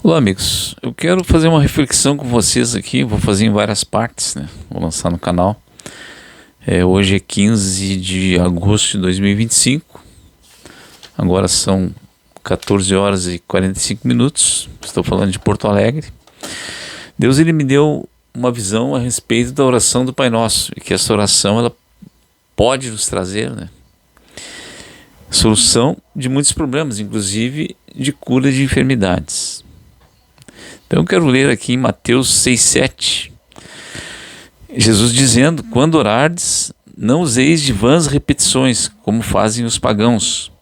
Olá, amigos. Eu quero fazer uma reflexão com vocês aqui. Vou fazer em várias partes, né? Vou lançar no canal. Hoje é 15 de agosto de 2025. Agora são 14 horas e 45 minutos. Estou falando de Porto Alegre. Deus ele me deu uma visão a respeito da oração do Pai Nosso. E que essa oração ela pode nos trazer, né, solução de muitos problemas, inclusive de cura de enfermidades. Então eu quero ler aqui em Mateus 6,7, Jesus dizendo: quando orardes, não useis de vãs repetições, como fazem os pagãos,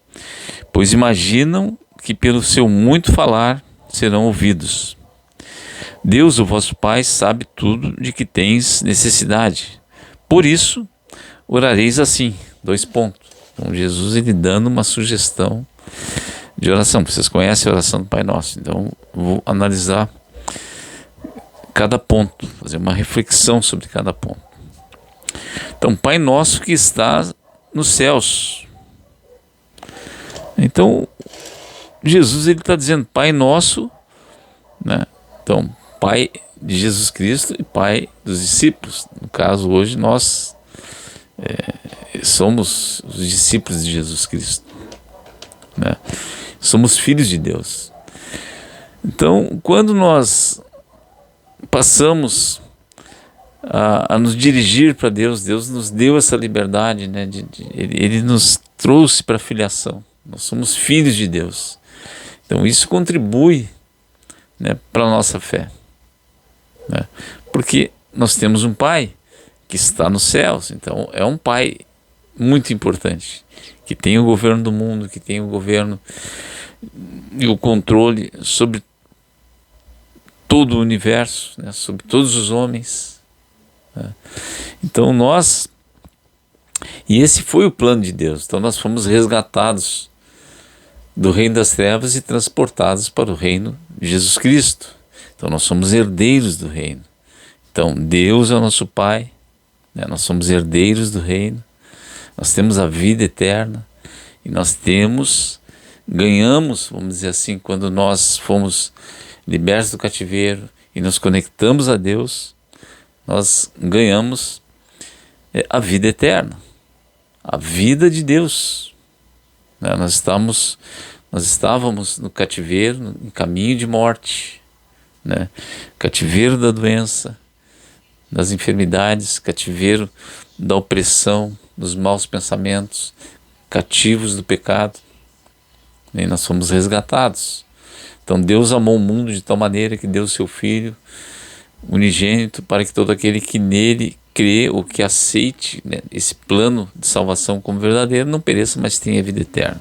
pois imaginam que pelo seu muito falar serão ouvidos. Deus, o vosso Pai, sabe tudo de que tens necessidade. Por isso, orareis assim. Então Jesus ele dando uma sugestão de oração. Vocês conhecem a oração do Pai Nosso, então vou analisar cada ponto, fazer uma reflexão sobre cada ponto. Então, Pai Nosso que está nos céus. Então, Jesus ele está dizendo Pai Nosso, né? Então, Pai de Jesus Cristo e Pai dos discípulos. No caso, hoje nós somos os discípulos de Jesus Cristo, né? Somos filhos de Deus. Então, quando nós passamos a nos dirigir para Deus, Deus nos deu essa liberdade, né? Ele nos trouxe para a filiação. Nós somos filhos de Deus. Então, isso contribui, né, para a nossa fé, né? Porque nós temos um Pai que está nos céus. Então, é um Pai muito importante, que tem o governo do mundo, que tem o governo e o controle sobre todo o universo, né, sobre todos os homens, né? Então e esse foi o plano de Deus. Então nós fomos resgatados do reino das trevas e transportados para o reino de Jesus Cristo. Então nós somos herdeiros do reino. Então Deus é o nosso Pai, né? Nós somos herdeiros do reino. Nós temos a vida eterna e nós ganhamos, vamos dizer assim, quando nós fomos libertos do cativeiro e nos conectamos a Deus, nós ganhamos a vida eterna, a vida de Deus, né? Nós estávamos no cativeiro, em caminho de morte, né? Cativeiro da doença, das enfermidades, cativeiro da opressão, dos maus pensamentos, cativos do pecado, e nós fomos resgatados. Então Deus amou o mundo de tal maneira que deu o seu Filho unigênito para que todo aquele que nele crê ou que aceite, né, esse plano de salvação como verdadeiro não pereça, mas tenha vida eterna.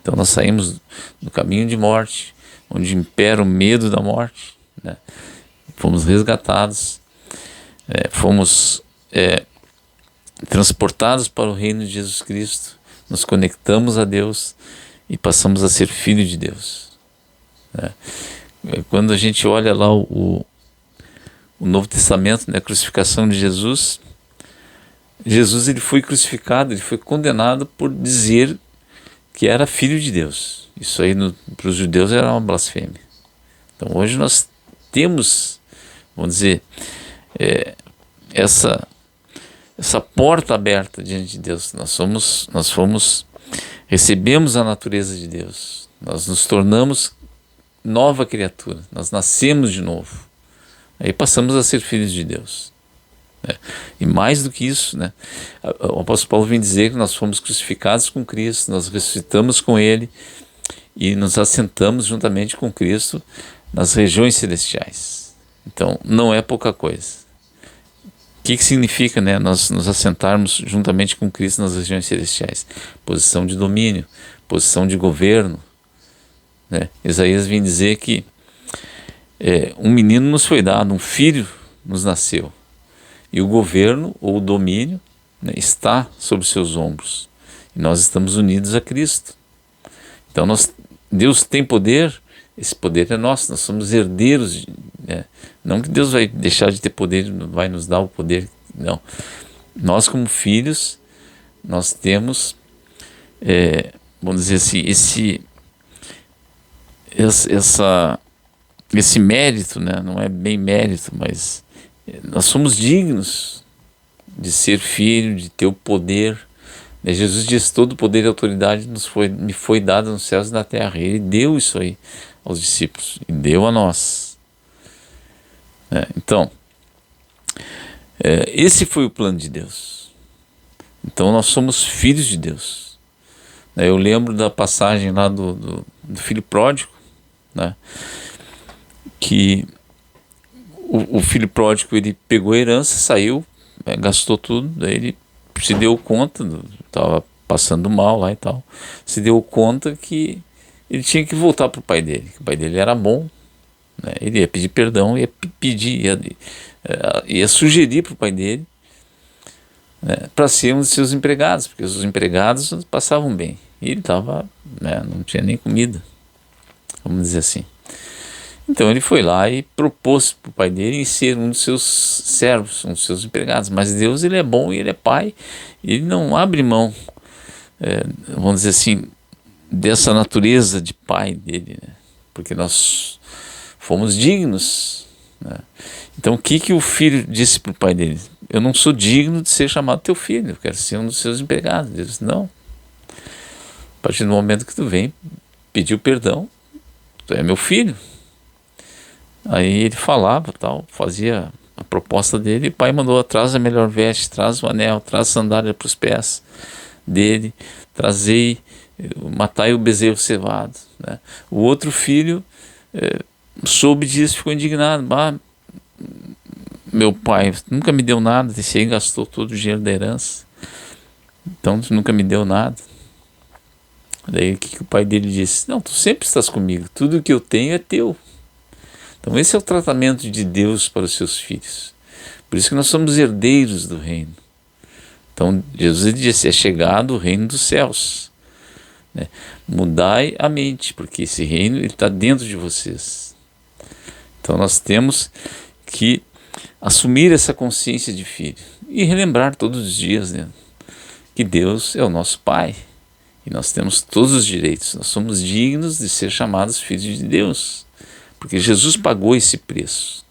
Então nós saímos do caminho de morte, onde impera o medo da morte, né? Fomos resgatados, fomos transportados para o reino de Jesus Cristo, nos conectamos a Deus e passamos a ser filho de Deus, né? Quando a gente olha lá o Novo Testamento, né, a crucificação de Jesus, ele foi crucificado, ele foi condenado por dizer que era filho de Deus. Isso aí para os judeus era uma blasfêmia. Então hoje nós temos, vamos dizer, essa porta aberta diante de Deus. Recebemos a natureza de Deus, nós nos tornamos nova criatura, nós nascemos de novo, aí passamos a ser filhos de Deus, né? E mais do que isso, né, o apóstolo Paulo vem dizer que nós fomos crucificados com Cristo, nós ressuscitamos com Ele e nos assentamos juntamente com Cristo nas regiões celestiais. Então não é pouca coisa. O que significa, né, nós nos assentarmos juntamente com Cristo nas regiões celestiais? Posição de domínio, posição de governo, né? Isaías vem dizer que um menino nos foi dado, um filho nos nasceu, e o governo ou o domínio, né, está sobre seus ombros, e nós estamos unidos a Cristo. Então Deus tem poder, esse poder é nosso, nós somos herdeiros, né? Não que Deus vai deixar de ter poder, vai nos dar o poder, não. Nós como filhos, nós temos, vamos dizer assim, essa esse mérito, né? Não é bem mérito, mas nós somos dignos de ser filho, de ter o poder. Jesus diz: todo o poder e autoridade me foi dado nos céus e na terra. Ele deu isso aí aos discípulos e deu a nós. Então, esse foi o plano de Deus. Então nós somos filhos de Deus. Eu lembro da passagem lá do filho pródigo, né? Que o filho pródigo, ele pegou a herança, saiu, gastou tudo, daí ele se deu conta, estava passando mal lá e tal, se deu conta que ele tinha que voltar para o pai dele, que o pai dele era bom, né? Ele ia pedir perdão, ia sugerir para o pai dele, né, para ser um de seus empregados, porque os empregados passavam bem, e ele estava, né, não tinha nem comida, vamos dizer assim. Então ele foi lá e propôs para o pai dele em ser um dos seus servos, um dos seus empregados. Mas Deus, ele é bom e ele é pai, e ele não abre mão, vamos dizer assim, dessa natureza de pai dele, né? Porque nós fomos dignos, né? Então o que o filho disse para o pai dele? Eu não sou digno de ser chamado teu filho, eu quero ser um dos seus empregados. Ele disse: não, a partir do momento que tu vem pedir perdão, tu é meu filho. Aí ele falava, tal, fazia a proposta dele, e o pai mandou: traz a melhor veste, traz o anel, traz a sandália para os pés dele, matai o bezerro cevado, né? O outro filho soube disso, ficou indignado: meu pai nunca me deu nada, esse aí gastou todo o dinheiro da herança, então tu nunca me deu nada. Daí o que o pai dele disse? Não, tu sempre estás comigo, tudo que eu tenho é teu. Então esse é o tratamento de Deus para os seus filhos. Por isso que nós somos herdeiros do reino. Então Jesus disse: é chegado o reino dos céus, né? Mudai a mente, porque esse reino está dentro de vocês. Então nós temos que assumir essa consciência de filho e relembrar todos os dias, né, que Deus é o nosso Pai e nós temos todos os direitos. Nós somos dignos de ser chamados filhos de Deus, porque Jesus pagou esse preço,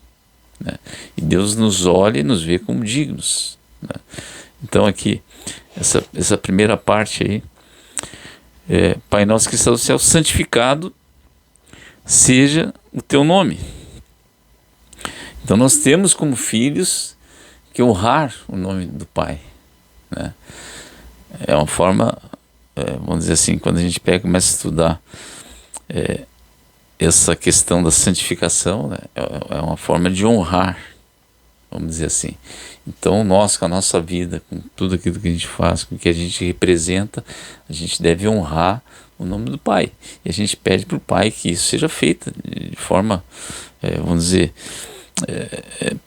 né? E Deus nos olha e nos vê como dignos, né? Então aqui, essa primeira parte aí, Pai nosso que está no céu, santificado seja o teu nome. Então nós temos como filhos que honrar o nome do Pai, né? É uma forma, vamos dizer assim, quando a gente começa a estudar essa questão da santificação, né, é uma forma de honrar, vamos dizer assim. Então nós, com a nossa vida, com tudo aquilo que a gente faz, com o que a gente representa, a gente deve honrar o nome do Pai. E a gente pede para o Pai que isso seja feito de forma, vamos dizer,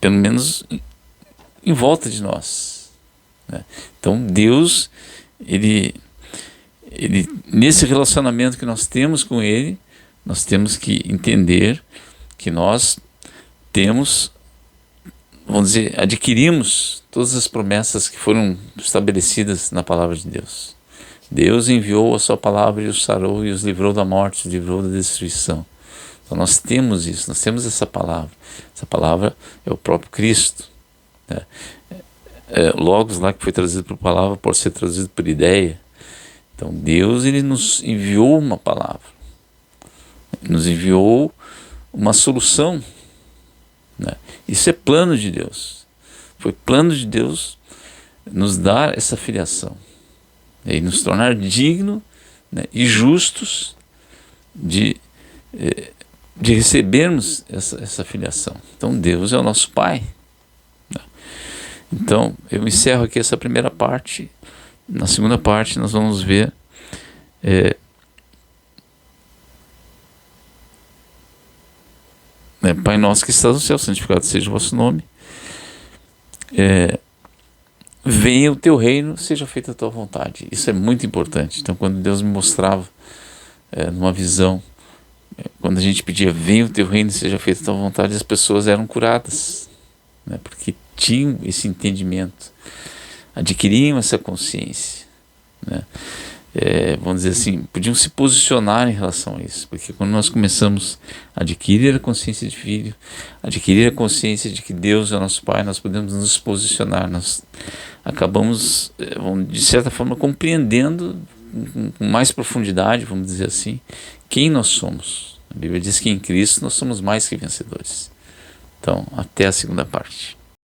pelo menos em volta de nós, né? Então Deus, ele nesse relacionamento que nós temos com Ele, nós temos que entender que nós temos, vamos dizer, adquirimos todas as promessas que foram estabelecidas na palavra de Deus. Deus enviou a sua palavra e os sarou e os livrou da morte, os livrou da destruição. Então nós temos isso, nós temos essa palavra. Essa palavra é o próprio Cristo, né? Logos lá, que foi trazido por palavra, pode ser trazido por ideia. Então Deus, ele nos enviou uma palavra, nos enviou uma solução, né? Isso é plano de Deus. Foi plano de Deus nos dar essa filiação, né? E nos tornar dignos, né, e justos de recebermos essa filiação. Então Deus é o nosso Pai, né? Então eu encerro aqui essa primeira parte. Na segunda parte nós vamos ver Pai nosso que estás no céu, santificado seja o vosso nome, venha o teu reino, seja feita a tua vontade. Isso é muito importante. Então quando Deus me mostrava numa visão, quando a gente pedia venha o teu reino, seja feita a tua vontade, as pessoas eram curadas, né? Porque tinham esse entendimento, adquiriam essa consciência, né? vamos dizer assim, podiam se posicionar em relação a isso, porque quando nós começamos a adquirir a consciência de filho, adquirir a consciência de que Deus é o nosso Pai, nós podemos nos posicionar, nós acabamos, de certa forma, compreendendo com mais profundidade, vamos dizer assim, quem nós somos. A Bíblia diz que em Cristo nós somos mais que vencedores. Então, até a segunda parte.